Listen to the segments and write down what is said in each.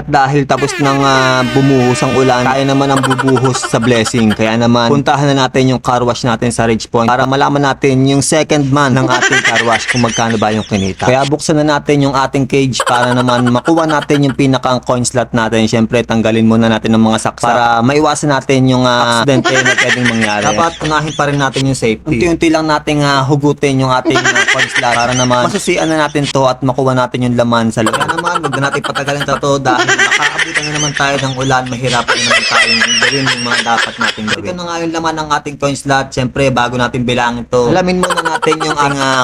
dahil tapos nang bumuhos ang ulan, kaya naman ang bubuhos sa blessing. Kaya naman, puntahan na natin yung car wash natin sa Ridge Point para malaman natin yung second man ng ating car wash kung magkano ba yung kinita. Kaya buksan na natin yung ating cage para naman makuha natin yung pinakang coin slot natin. Siyempre, tanggalin muna natin ng mga saksak para maiwasan natin yung aksidente na pwedeng mangyari. Dapat unahin pa rin natin yung safety. Unti-unti lang nating hugutin yung ating coin slot para naman masusian na natin to at makuha natin yung laman sa loob. Kaya naman, wag na natin patagalin to dahil makaabutan na naman tayo ng ulan, mahirapan na naman tayong gawin yung mga dapat natin gawin. Ito na nga yung laman ng ating coin slot. Siyempre, bago natin bilangin to, alamin muna natin yung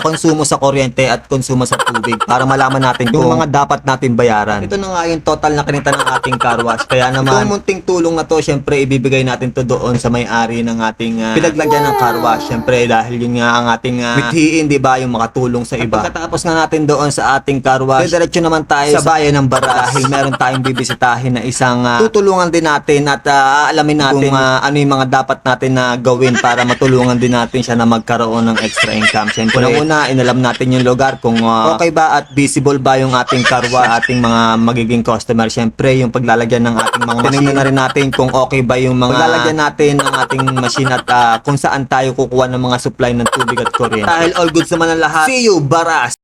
konsumo sa kuryente at konsumo sa tubig para malaman natin yung mga dapat natin bayaran. Ito na nga yung total na kinita ng ating car wash. Kaya naman, itong munting tulong na to, siyempre, ibibigay natin to doon sa may-ari ng ating pinaglagyan ng car wash. Siyempre, dahil yun nga ang ating mithiin, di ba, yung makatulong sa iba. At pagkatapos nga natin doon sa ating car wash, diretso naman tayo sa bayan ng Baras dahil meron tayong bibisitahin na isang tutulungan din natin at aalamin natin kung ano yung mga dapat natin na gawin para matulungan din natin siya na magkaroon ng extra income. Siyempre, unang-una, inalam natin yung lugar kung okay ba at visible ba yung ating car wash, ating mga magiging customer. Siyempre, yung paglalagyan ng ating mga machine. Tinignan na rin natin kung okay ba yung mga paglalagyan natin ng ating machine at kung saan tayo kukuha ng mga supply ng tubig at kuryente. Dahil all goods naman ang lahat. See you, Baras!